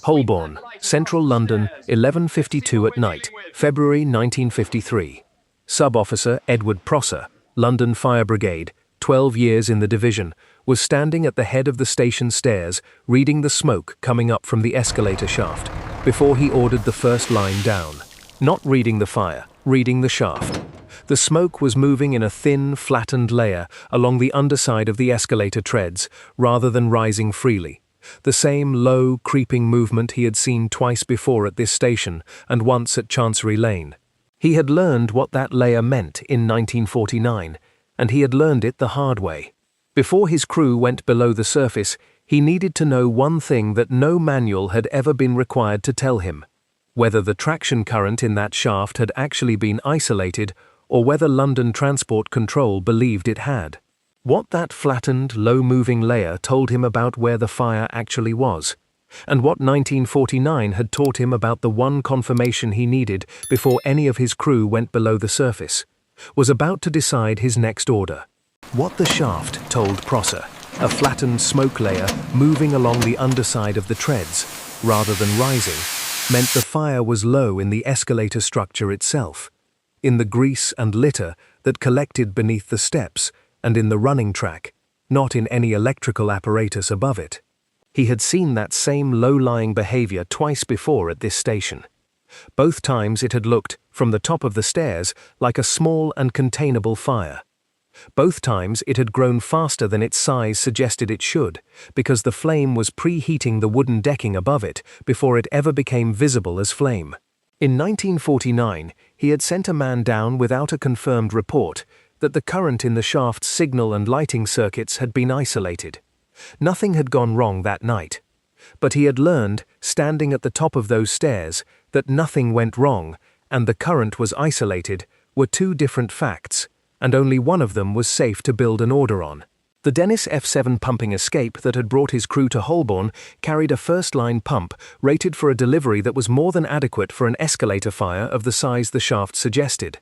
Holborn, Central London, 11:52 at night, February 1953. Sub-Officer Edward Prosser, London Fire Brigade, 12 years in the division, was standing at the head of the station stairs, reading the smoke coming up from the escalator shaft, before he ordered the first line down. Not reading the fire, reading the shaft. The smoke was moving in a thin, flattened layer along the underside of the escalator treads, rather than rising freely. The same low, creeping movement he had seen twice before at this station and once at Chancery Lane. He had learned what that layer meant in 1949, and he had learned it the hard way. Before his crew went below the surface, he needed to know one thing that no manual had ever been required to tell him: whether the traction current in that shaft had actually been isolated or whether London Transport Control believed it had. What that flattened, low-moving layer told him about where the fire actually was, and what 1949 had taught him about the one confirmation he needed before any of his crew went below the surface, was about to decide his next order. What the shaft told Prosser, a flattened smoke layer moving along the underside of the treads, rather than rising, meant the fire was low in the escalator structure itself, in the grease and litter that collected beneath the steps and in the running track, not in any electrical apparatus above it. He had seen that same low-lying behavior twice before at this station. Both times it had looked, from the top of the stairs, like a small and containable fire. Both times it had grown faster than its size suggested it should, because the flame was preheating the wooden decking above it before it ever became visible as flame. In 1949, he had sent a man down without a confirmed report that the current in the shaft's signal and lighting circuits had been isolated. Nothing had gone wrong that night. But he had learned, standing at the top of those stairs, that nothing went wrong and the current was isolated were two different facts, and only one of them was safe to build an order on. The Dennis F7 pumping escape that had brought his crew to Holborn carried a first-line pump rated for a delivery that was more than adequate for an escalator fire of the size the shaft suggested.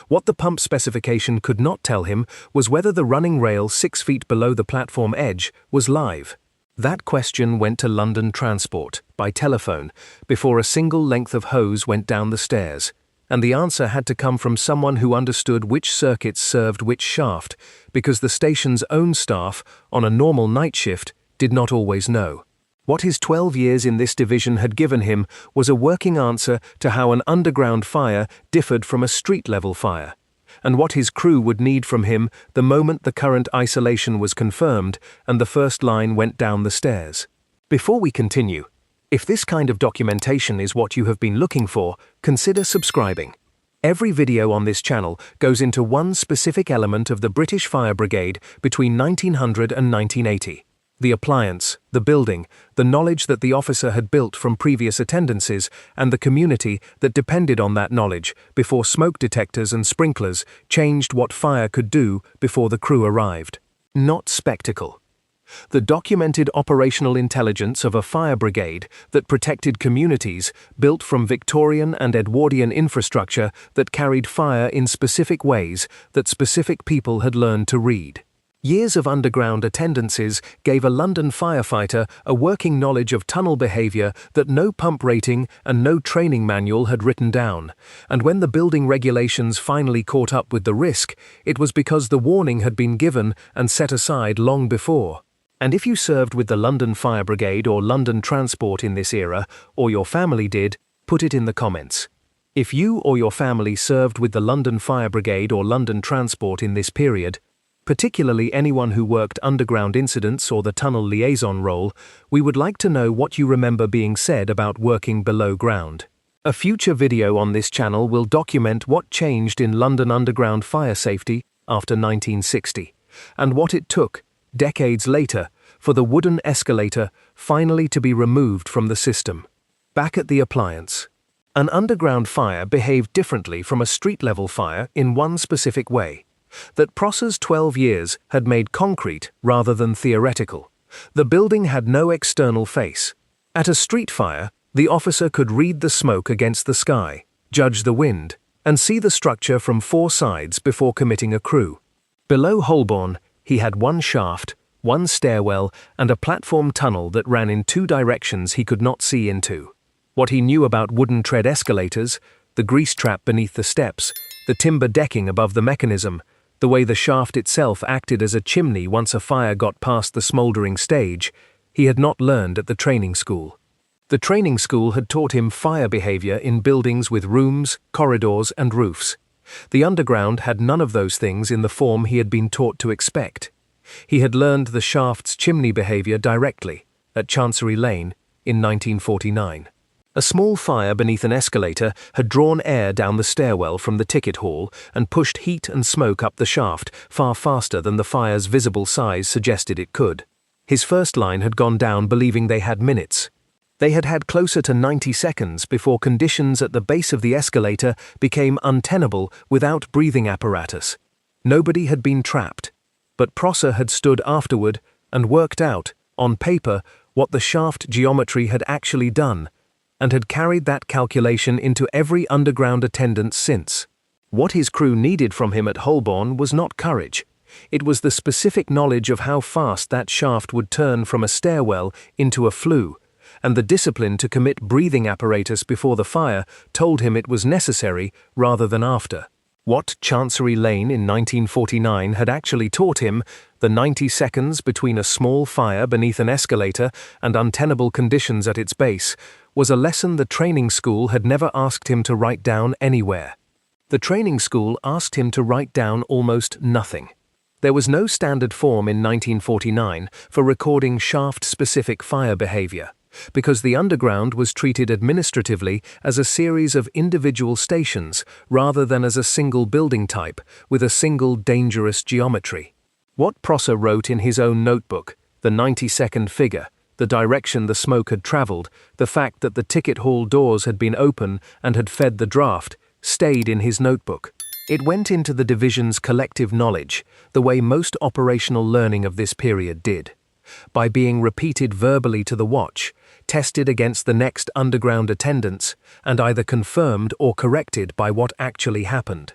What the pump specification could not tell him was whether the running rail 6 feet below the platform edge was live. That question went to London Transport, by telephone, before a single length of hose went down the stairs, and the answer had to come from someone who understood which circuits served which shaft, because the station's own staff, on a normal night shift, did not always know. What his 12 years in this division had given him was a working answer to how an underground fire differed from a street-level fire, and what his crew would need from him the moment the current isolation was confirmed and the first line went down the stairs. Before we continue, if this kind of documentation is what you have been looking for, consider subscribing. Every video on this channel goes into one specific element of the British Fire Brigade between 1900 and 1980. The appliance, the building, the knowledge that the officer had built from previous attendances, and the community that depended on that knowledge before smoke detectors and sprinklers changed what fire could do before the crew arrived. Not spectacle. The documented operational intelligence of a fire brigade that protected communities built from Victorian and Edwardian infrastructure that carried fire in specific ways that specific people had learned to read. Years of underground attendances gave a London firefighter a working knowledge of tunnel behavior that no pump rating and no training manual had written down, and when the building regulations finally caught up with the risk, it was because the warning had been given and set aside long before. And if you served with the London Fire Brigade or London Transport in this era, or your family did, put it in the comments. If you or your family served with the London Fire Brigade or London Transport in this period, particularly anyone who worked underground incidents or the tunnel liaison role, we would like to know what you remember being said about working below ground. A future video on this channel will document what changed in London underground fire safety after 1960, and what it took, decades later, for the wooden escalator finally to be removed from the system. Back at the appliance. An underground fire behaved differently from a street-level fire in one specific way: that Prosser's 12 years had made concrete rather than theoretical. The building had no external face. At a street fire, the officer could read the smoke against the sky, judge the wind, and see the structure from 4 sides before committing a crew. Below Holborn, he had one shaft, one stairwell, and a platform tunnel that ran in two directions he could not see into. What he knew about wooden tread escalators, the grease trap beneath the steps, the timber decking above the mechanism, the way the shaft itself acted as a chimney once a fire got past the smouldering stage, he had not learned at the training school. The training school had taught him fire behavior in buildings with rooms, corridors, and roofs. The underground had none of those things in the form he had been taught to expect. He had learned the shaft's chimney behavior directly, at Chancery Lane, in 1949. A small fire beneath an escalator had drawn air down the stairwell from the ticket hall and pushed heat and smoke up the shaft far faster than the fire's visible size suggested it could. His first line had gone down believing they had minutes. They had had closer to 90 seconds before conditions at the base of the escalator became untenable without breathing apparatus. Nobody had been trapped, but Prosser had stood afterward and worked out, on paper, what the shaft geometry had actually done, and had carried that calculation into every underground attendance since. What his crew needed from him at Holborn was not courage. It was the specific knowledge of how fast that shaft would turn from a stairwell into a flue, and the discipline to commit breathing apparatus before the fire told him it was necessary rather than after. What Chancery Lane in 1949 had actually taught him, the 90 seconds between a small fire beneath an escalator and untenable conditions at its base, was a lesson the training school had never asked him to write down anywhere. The training school asked him to write down almost nothing. There was no standard form in 1949 for recording shaft-specific fire behavior, because the underground was treated administratively as a series of individual stations rather than as a single building type with a single dangerous geometry. What Prosser wrote in his own notebook, the 90-second figure, the direction the smoke had traveled, the fact that the ticket hall doors had been open and had fed the draft, stayed in his notebook. It went into the division's collective knowledge, the way most operational learning of this period did, by being repeated verbally to the watch, tested against the next underground attendance, and either confirmed or corrected by what actually happened.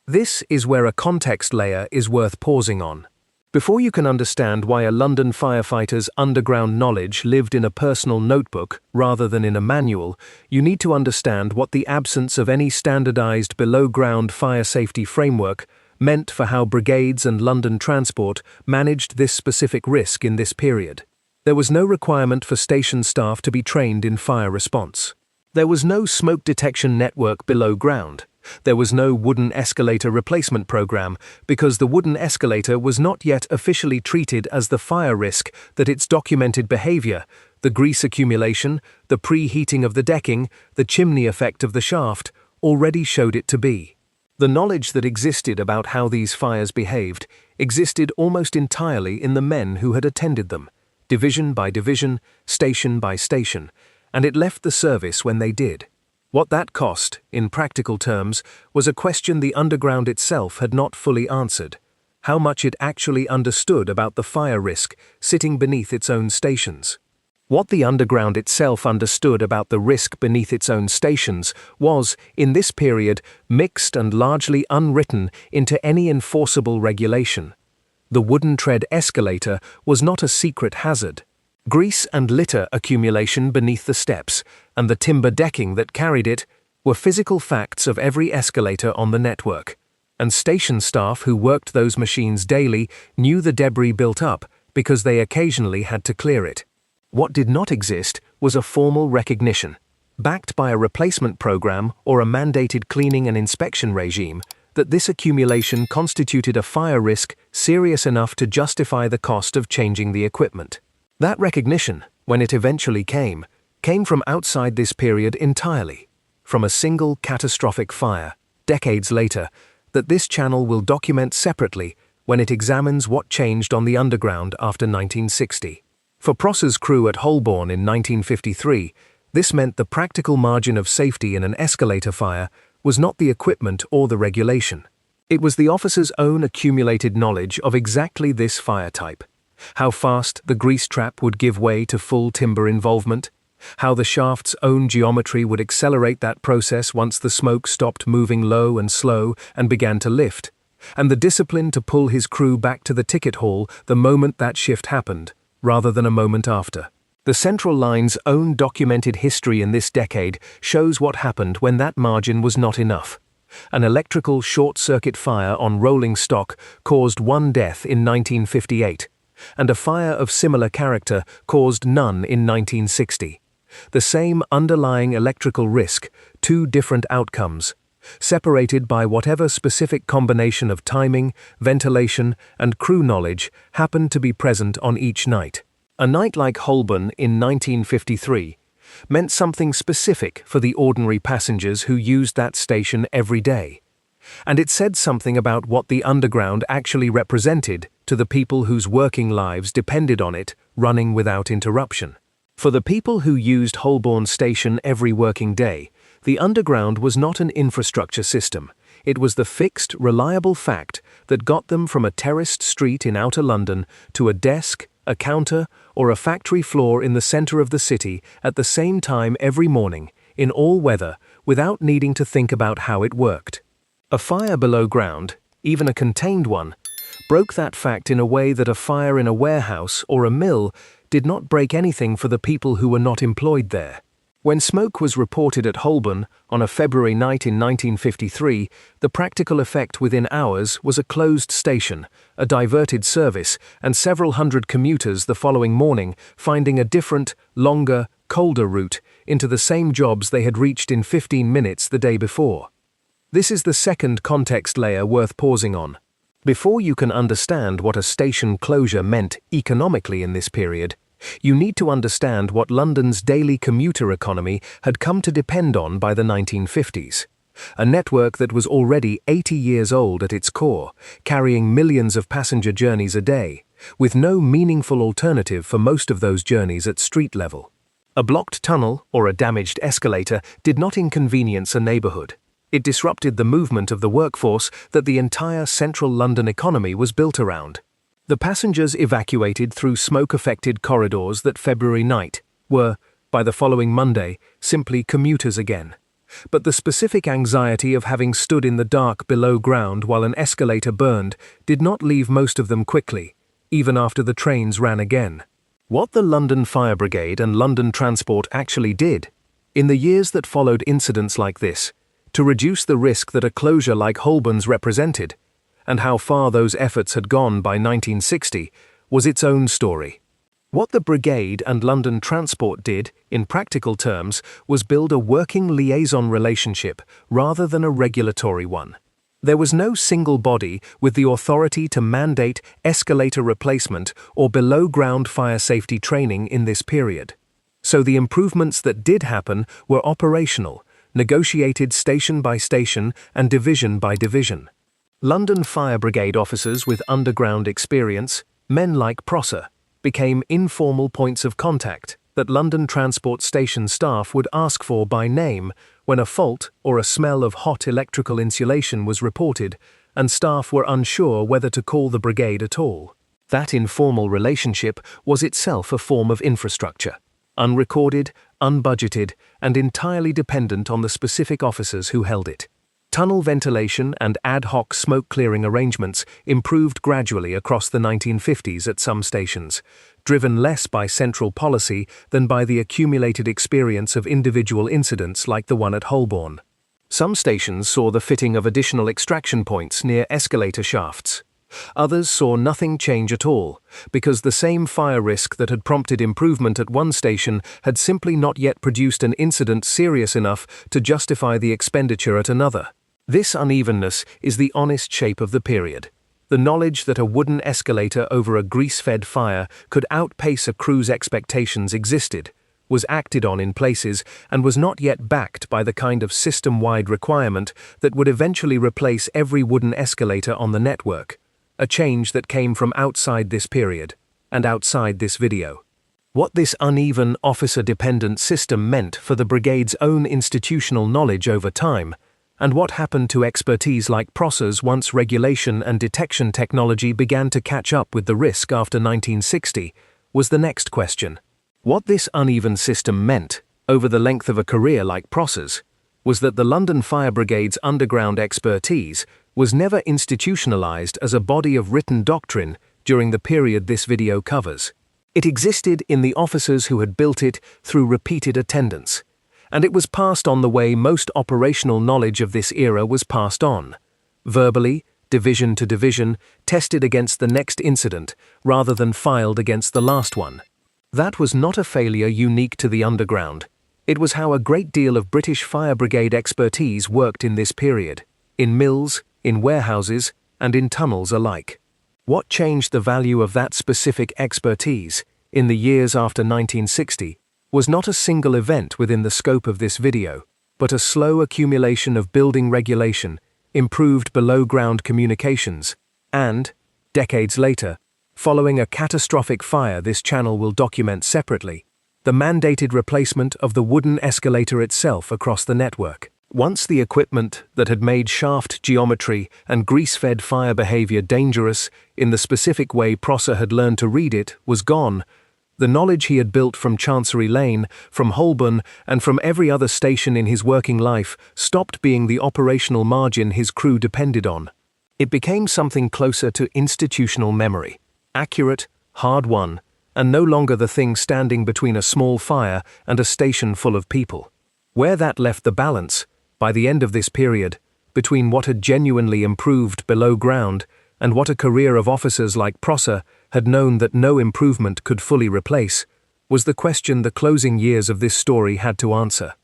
This is where a context layer is worth pausing on. Before you can understand why a London firefighter's underground knowledge lived in a personal notebook rather than in a manual, you need to understand what the absence of any standardized below-ground fire safety framework meant for how brigades and London Transport managed this specific risk in this period. There was no requirement for station staff to be trained in fire response. There was no smoke detection network below ground. There was no wooden escalator replacement program because the wooden escalator was not yet officially treated as the fire risk that its documented behavior, the grease accumulation, the preheating of the decking, the chimney effect of the shaft, already showed it to be. The knowledge that existed about how these fires behaved existed almost entirely in the men who had attended them, division by division, station by station, and it left the service when they did. What that cost, in practical terms, was a question the underground itself had not fully answered: how much it actually understood about the fire risk sitting beneath its own stations. What the underground itself understood about the risk beneath its own stations was, in this period, mixed and largely unwritten into any enforceable regulation. The wooden tread escalator was not a secret hazard. Grease and litter accumulation beneath the steps, and the timber decking that carried it, were physical facts of every escalator on the network, and station staff who worked those machines daily knew the debris built up because they occasionally had to clear it. What did not exist was a formal recognition, backed by a replacement program or a mandated cleaning and inspection regime, that this accumulation constituted a fire risk serious enough to justify the cost of changing the equipment. That recognition, when it eventually came from outside this period entirely, from a single catastrophic fire, decades later, that this channel will document separately when it examines what changed on the underground after 1960. For Prosser's crew at Holborn in 1953, this meant the practical margin of safety in an escalator fire was not the equipment or the regulation. It was the officer's own accumulated knowledge of exactly this fire type. How fast the grease trap would give way to full timber involvement, how the shaft's own geometry would accelerate that process once the smoke stopped moving low and slow and began to lift, and the discipline to pull his crew back to the ticket hall the moment that shift happened, rather than a moment after. The Central Line's own documented history in this decade shows what happened when that margin was not enough. An electrical short-circuit fire on rolling stock caused one death in 1958, and a fire of similar character caused none in 1960. The same underlying electrical risk, two different outcomes, separated by whatever specific combination of timing, ventilation, and crew knowledge happened to be present on each night. A night like Holborn in 1953 meant something specific for the ordinary passengers who used that station every day. And it said something about what the Underground actually represented to the people whose working lives depended on it running without interruption. For the people who used Holborn Station every working day, the Underground was not an infrastructure system. It was the fixed, reliable fact that got them from a terraced street in outer London to a desk, a counter, or a factory floor in the centre of the city at the same time every morning, in all weather, without needing to think about how it worked. A fire below ground, even a contained one, broke that fact in a way that a fire in a warehouse or a mill did not break anything for the people who were not employed there. When smoke was reported at Holborn on a February night in 1953, the practical effect within hours was a closed station, a diverted service, and several hundred commuters the following morning finding a different, longer, colder route into the same jobs they had reached in 15 minutes the day before. This is the second context layer worth pausing on. Before you can understand what a station closure meant economically in this period, you need to understand what London's daily commuter economy had come to depend on by the 1950s. A network that was already 80 years old at its core, carrying millions of passenger journeys a day, with no meaningful alternative for most of those journeys at street level. A blocked tunnel or a damaged escalator did not inconvenience a neighbourhood. It disrupted the movement of the workforce that the entire central London economy was built around. The passengers evacuated through smoke-affected corridors that February night were, by the following Monday, simply commuters again. But the specific anxiety of having stood in the dark below ground while an escalator burned did not leave most of them quickly, even after the trains ran again. What the London Fire Brigade and London Transport actually did, in the years that followed incidents like this, to reduce the risk that a closure like Holborn's represented, and how far those efforts had gone by 1960, was its own story. What the Brigade and London Transport did, in practical terms, was build a working liaison relationship rather than a regulatory one. There was no single body with the authority to mandate escalator replacement or below-ground fire safety training in this period. So the improvements that did happen were operational, negotiated station by station and division by division. London Fire Brigade officers with underground experience, men like Prosser, became informal points of contact that London Transport Station staff would ask for by name when a fault or a smell of hot electrical insulation was reported and staff were unsure whether to call the brigade at all. That informal relationship was itself a form of infrastructure, unrecorded, unbudgeted, and entirely dependent on the specific officers who held it. Tunnel ventilation and ad hoc smoke-clearing arrangements improved gradually across the 1950s at some stations, driven less by central policy than by the accumulated experience of individual incidents like the one at Holborn. Some stations saw the fitting of additional extraction points near escalator shafts. Others saw nothing change at all, because the same fire risk that had prompted improvement at one station had simply not yet produced an incident serious enough to justify the expenditure at another. This unevenness is the honest shape of the period. The knowledge that a wooden escalator over a grease-fed fire could outpace a crew's expectations existed, was acted on in places, and was not yet backed by the kind of system-wide requirement that would eventually replace every wooden escalator on the network, a change that came from outside this period, and outside this video. What this uneven, officer-dependent system meant for the brigade's own institutional knowledge over time, and what happened to expertise like Prosser's once regulation and detection technology began to catch up with the risk after 1960, was the next question. What this uneven system meant, over the length of a career like Prosser's, was that the London Fire Brigade's underground expertise was never institutionalized as a body of written doctrine during the period this video covers. It existed in the officers who had built it through repeated attendance, and it was passed on the way most operational knowledge of this era was passed on, verbally, division to division, tested against the next incident rather than filed against the last one. That was not a failure unique to the underground. It was how a great deal of British Fire Brigade expertise worked in this period, in mills, in warehouses, and in tunnels alike. What changed the value of that specific expertise in the years after 1960 was not a single event within the scope of this video, but a slow accumulation of building regulation, improved below-ground communications, and, decades later, following a catastrophic fire this channel will document separately, the mandated replacement of the wooden escalator itself across the network. Once the equipment that had made shaft geometry and grease-fed fire behavior dangerous in the specific way Prosser had learned to read it was gone, the knowledge he had built from Chancery Lane, from Holborn, and from every other station in his working life stopped being the operational margin his crew depended on. It became something closer to institutional memory, accurate, hard-won, and no longer the thing standing between a small fire and a station full of people. Where that left the balance, by the end of this period, between what had genuinely improved below ground and what a career of officers like Prosser had known that no improvement could fully replace, was the question the closing years of this story had to answer.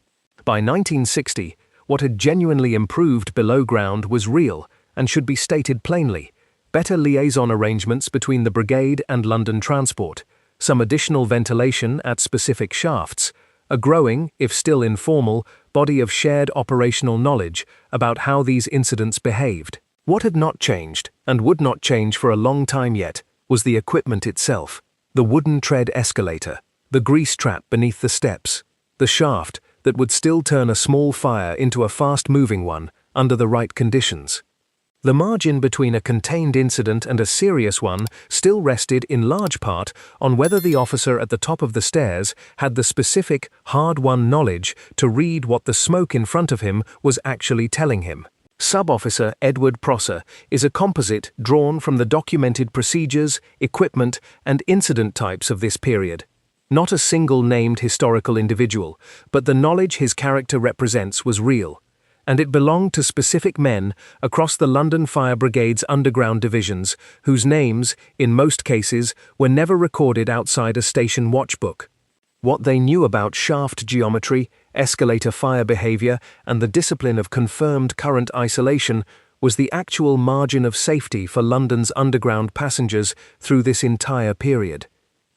By 1960, what had genuinely improved below ground was real and should be stated plainly: better liaison arrangements between the brigade and London Transport, some additional ventilation at specific shafts, a growing, if still informal, body of shared operational knowledge about how these incidents behaved. What had not changed, and would not change for a long time yet, was the equipment itself: the wooden tread escalator, the grease trap beneath the steps, the shaft that would still turn a small fire into a fast-moving one under the right conditions. The margin between a contained incident and a serious one still rested in large part on whether the officer at the top of the stairs had the specific, hard-won knowledge to read what the smoke in front of him was actually telling him. Sub-Officer Edward Prosser is a composite drawn from the documented procedures, equipment, and incident types of this period. Not a single named historical individual, but the knowledge his character represents was real, and it belonged to specific men across the London Fire Brigade's underground divisions, whose names, in most cases, were never recorded outside a station watchbook. What they knew about shaft geometry, escalator fire behavior, and the discipline of confirmed current isolation was the actual margin of safety for London's underground passengers through this entire period,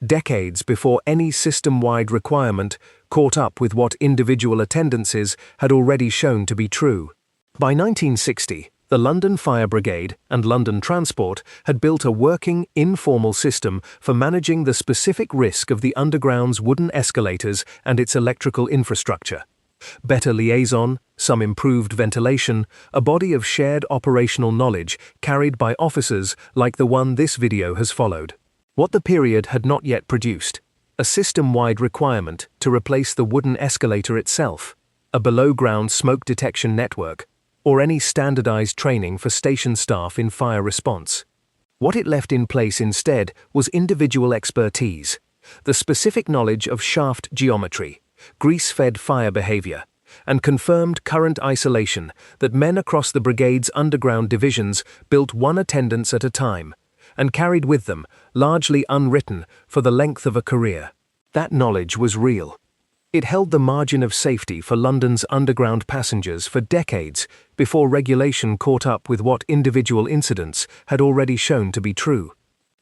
decades before any system-wide requirement caught up with what individual attendances had already shown to be true. By 1960, the London Fire Brigade and London Transport had built a working, informal system for managing the specific risk of the underground's wooden escalators and its electrical infrastructure. Better liaison, some improved ventilation, a body of shared operational knowledge carried by officers like the one this video has followed. What the period had not yet produced: a system-wide requirement to replace the wooden escalator itself, a below-ground smoke detection network, or any standardized training for station staff in fire response. What it left in place instead was individual expertise, the specific knowledge of shaft geometry, grease-fed fire behavior, and confirmed current isolation that men across the brigade's underground divisions built one attendance at a time, and carried with them, largely unwritten, for the length of a career. That knowledge was real. It held the margin of safety for London's underground passengers for decades before regulation caught up with what individual incidents had already shown to be true.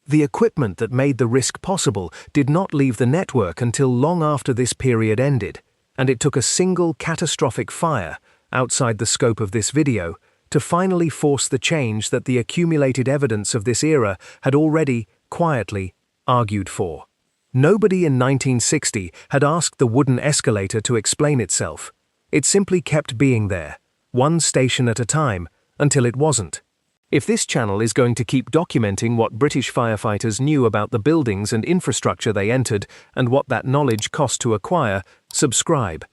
The equipment that made the risk possible did not leave the network until long after this period ended, and it took a single catastrophic fire, outside the scope of this video, to finally force the change that the accumulated evidence of this era had already, quietly, argued for. Nobody in 1960 had asked the wooden escalator to explain itself. It simply kept being there, one station at a time, until it wasn't. If this channel is going to keep documenting what British firefighters knew about the buildings and infrastructure they entered and what that knowledge cost to acquire, subscribe.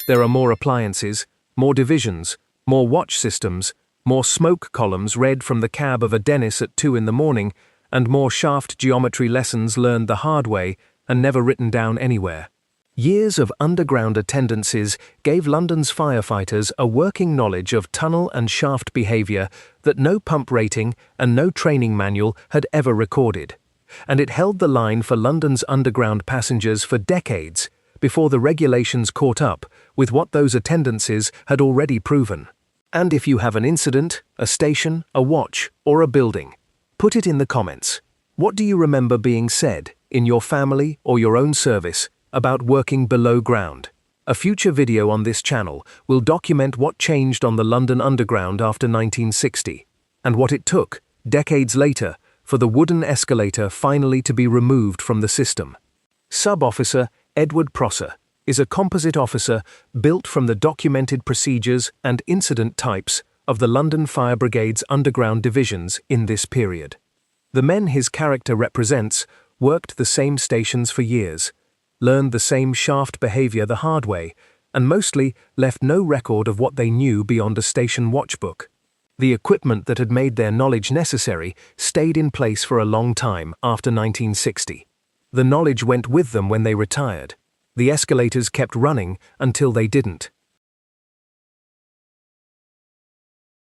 There are more appliances, more divisions, more watch systems, more smoke columns read from the cab of a Dennis at 2 in the morning, and more shaft geometry lessons learned the hard way and never written down anywhere. Years of underground attendances gave London's firefighters a working knowledge of tunnel and shaft behaviour that no pump rating and no training manual had ever recorded, and it held the line for London's underground passengers for decades before the regulations caught up with what those attendances had already proven. And if you have an incident, a station, a watch, or a building, put it in the comments. What do you remember being said in your family or your own service about working below ground? A future video on this channel will document what changed on the London Underground after 1960, and what it took, decades later, for the wooden escalator finally to be removed from the system. Sub-Officer Edward Prosser is a composite officer built from the documented procedures and incident types of the London Fire Brigade's underground divisions in this period. The men his character represents worked the same stations for years, learned the same shaft behaviour the hard way, and mostly left no record of what they knew beyond a station watchbook. The equipment that had made their knowledge necessary stayed in place for a long time after 1960. The knowledge went with them when they retired. The escalators kept running until they didn't.